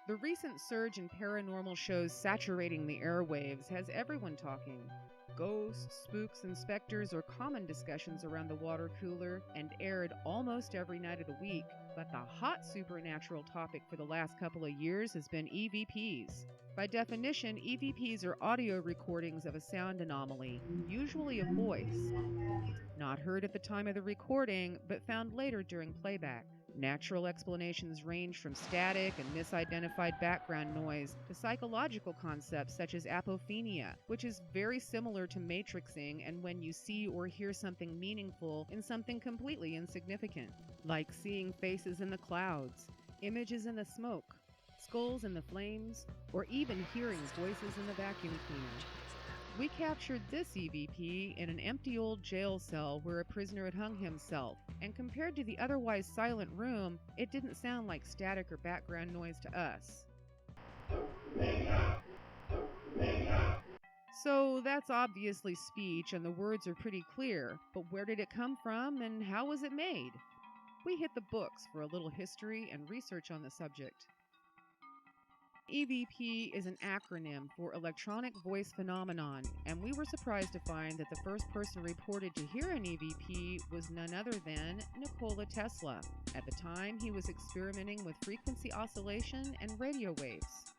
The recent surge in paranormal shows saturating the airwaves has everyone talking. Ghosts, spooks, and specters are common discussions around the water cooler and aired almost every night of the week, but the hot supernatural topic for the last couple of years has been EVPs. By definition, EVPs are audio recordings of a sound anomaly, usually a voice, not heard at the time of the recording, but found later during playback. Natural explanations range from static and misidentified background noise to psychological concepts such as apophenia, which is very similar to matrixing and when you see or hear something meaningful in something completely insignificant, like seeing faces in the clouds, images in the smoke, skulls in the flames, or even hearing voices in the vacuum cleaner. We captured this EVP in an empty old jail cell where a prisoner had hung himself, and compared to the otherwise silent room, it didn't sound like static or background noise to us. So that's obviously speech, and the words are pretty clear, but where did it come from and how was it made? We hit the books for a little history and research on the subject. EVP is an acronym for Electronic Voice Phenomenon, and we were surprised to find that the first person reported to hear an EVP was none other than Nikola Tesla. At the time, he was experimenting with frequency oscillation and radio waves.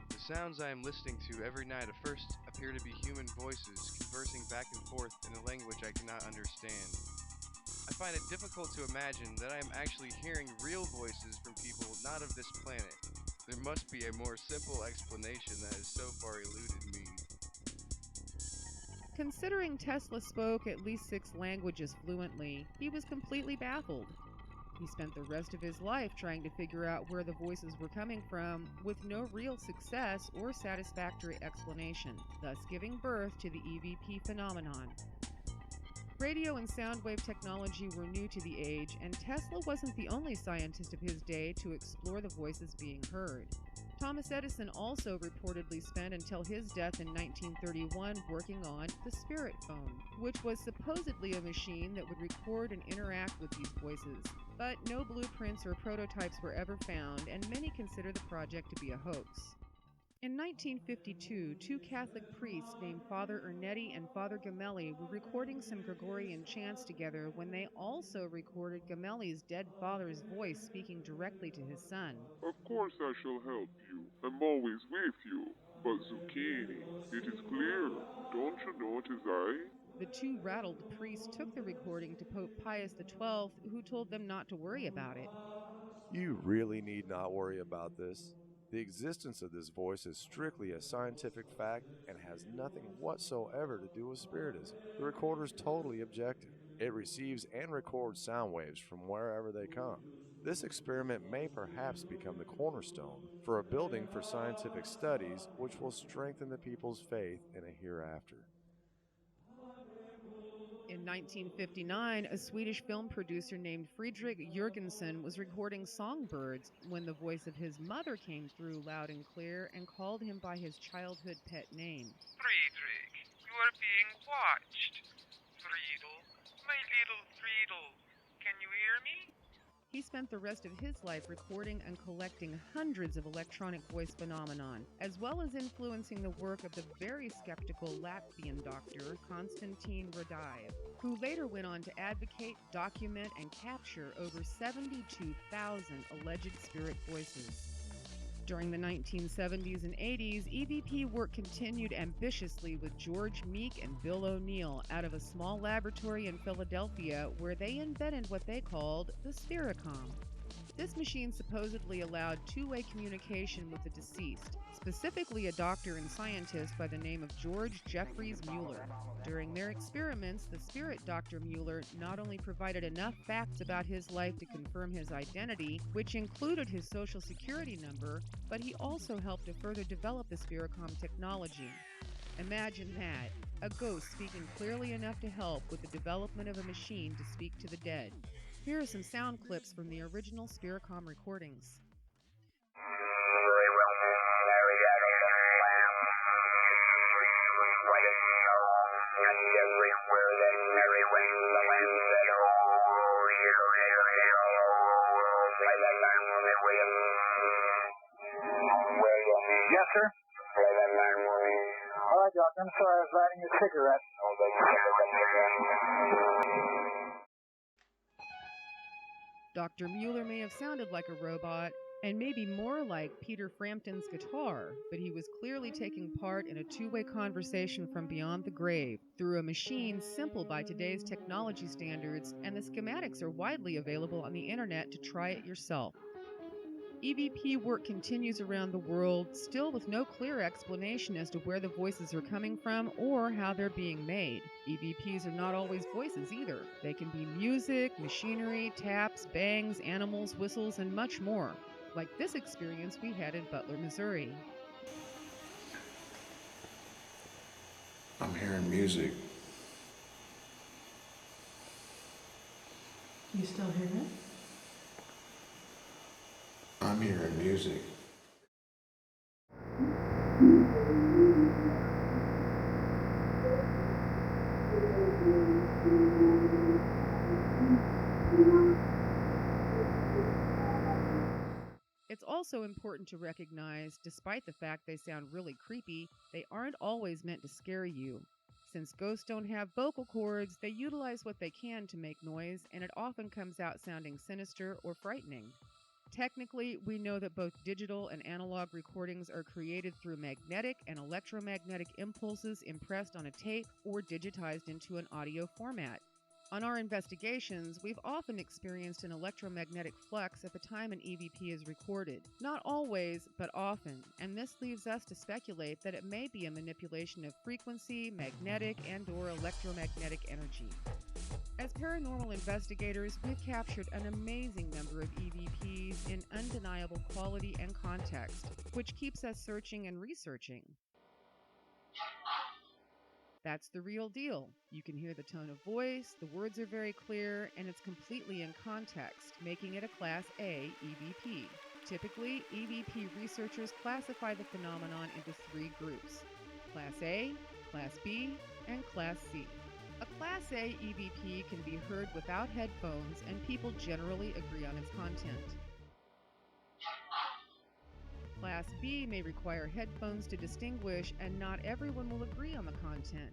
The sounds I am listening to every night at first appear to be human voices conversing back and forth in a language I cannot understand. I find it difficult to imagine that I am actually hearing real voices from people not of this planet. There must be a more simple explanation that has so far eluded me. Considering Tesla spoke at least 6 languages fluently, he was completely baffled. He spent the rest of his life trying to figure out where the voices were coming from, with no real success or satisfactory explanation, thus giving birth to the EVP phenomenon. Radio and sound wave technology were new to the age, and Tesla wasn't the only scientist of his day to explore the voices being heard. Thomas Edison also reportedly spent until his death in 1931 working on the spirit phone, which was supposedly a machine that would record and interact with these voices. But no blueprints or prototypes were ever found, and many consider the project to be a hoax. In 1952, 2 Catholic priests named Father Ernetti and Father Gemelli were recording some Gregorian chants together when they also recorded Gemelli's dead father's voice speaking directly to his son. Of course I shall help you. I'm always with you. But Zucchini, it is clear. Don't you know it is I? The 2 rattled priests took the recording to Pope Pius XII, who told them not to worry about it. You really need not worry about this. The existence of this voice is strictly a scientific fact and has nothing whatsoever to do with spiritism. The recorder is totally objective. It receives and records sound waves from wherever they come. This experiment may perhaps become the cornerstone for a building for scientific studies which will strengthen the people's faith in a hereafter. In 1959, a Swedish film producer named Fredrik Jurgensen was recording songbirds when the voice of his mother came through loud and clear and called him by his childhood pet name. Friedrich, you are being watched. Friedel, my little Friedel, can you hear me? He spent the rest of his life recording and collecting hundreds of electronic voice phenomenon, as well as influencing the work of the very skeptical Latvian doctor Konstantin Radaev, who later went on to advocate, document, and capture over 72,000 alleged spirit voices. During the 1970s and 80s, EVP work continued ambitiously with George Meek and Bill O'Neill out of a small laboratory in Philadelphia where they invented what they called the Sphericom. This machine supposedly allowed two-way communication with the deceased, specifically a doctor and scientist by the name of George Jeffreys Mueller. During their experiments, the spirit Dr. Mueller not only provided enough facts about his life to confirm his identity, which included his social security number, but he also helped to further develop the Sphericom technology. Imagine that, a ghost speaking clearly enough to help with the development of a machine to speak to the dead. Here are some sound clips from the original Sphericom recordings. sir? All right, doctor. I'm sorry. I was lighting a cigarette. Dr. Mueller may have sounded like a robot, and maybe more like Peter Frampton's guitar, but he was clearly taking part in a two-way conversation from beyond the grave through a machine simple by today's technology standards, and the schematics are widely available on the internet to try it yourself. EVP work continues around the world, still with no clear explanation as to where the voices are coming from or how they're being made. EVPs are not always voices either. They can be music, machinery, taps, bangs, animals, whistles, and much more, like this experience we had in Butler, Missouri. I'm hearing music. You still hear it? I'm hearing music. It's also important to recognize, despite the fact they sound really creepy, they aren't always meant to scare you. Since ghosts don't have vocal cords, they utilize what they can to make noise, and it often comes out sounding sinister or frightening. Technically, we know that both digital and analog recordings are created through magnetic and electromagnetic impulses impressed on a tape or digitized into an audio format. On our investigations, we've often experienced an electromagnetic flux at the time an EVP is recorded. Not always, but often, and this leaves us to speculate that it may be a manipulation of frequency, magnetic, and/or electromagnetic energy. As paranormal investigators, we've captured an amazing number of EVPs in undeniable quality and context, which keeps us searching and researching. That's the real deal. You can hear the tone of voice, the words are very clear, and it's completely in context, making it a Class A EVP. Typically, EVP researchers classify the phenomenon into three groups: Class A, Class B, and Class C. A Class A EVP can be heard without headphones, and people generally agree on its content. Class B may require headphones to distinguish, and not everyone will agree on the content.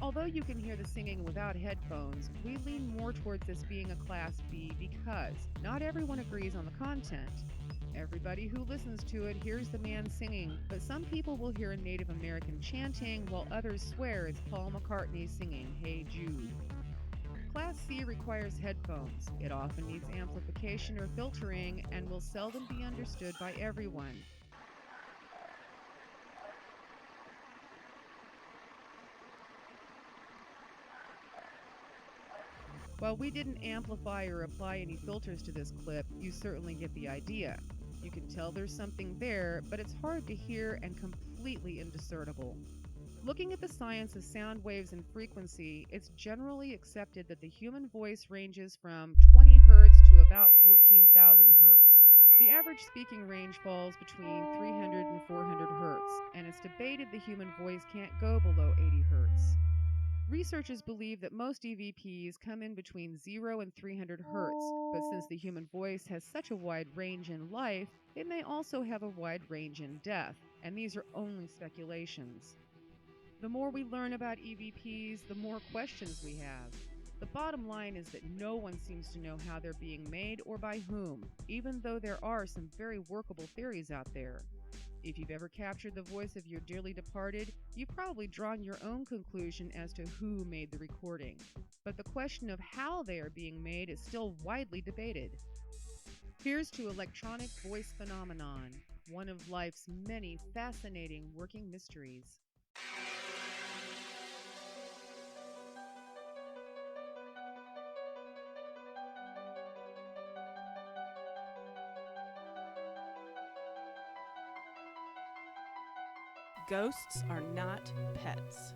Although you can hear the singing without headphones, we lean more towards this being a Class B because not everyone agrees on the content. Everybody who listens to it hears the man singing, but some people will hear a Native American chanting while others swear it's Paul McCartney singing Hey Jude. Class C requires headphones. It often needs amplification or filtering and will seldom be understood by everyone. While we didn't amplify or apply any filters to this clip, you certainly get the idea. You can tell there's something there, but it's hard to hear and completely indiscernible. Looking at the science of sound waves and frequency, it's generally accepted that the human voice ranges from 20 Hz to about 14,000 Hz. The average speaking range falls between 300 and 400 Hz, and it's debated the human voice can't go below 80 Hz. Researchers believe that most EVPs come in between 0 and 300 Hz, but since the human voice has such a wide range in life, it may also have a wide range in death, and these are only speculations. The more we learn about EVPs, the more questions we have. The bottom line is that no one seems to know how they're being made or by whom, even though there are some very workable theories out there. If you've ever captured the voice of your dearly departed, you've probably drawn your own conclusion as to who made the recording. But the question of how they are being made is still widely debated. Here's to electronic voice phenomenon, one of life's many fascinating working mysteries. Ghosts are not pets.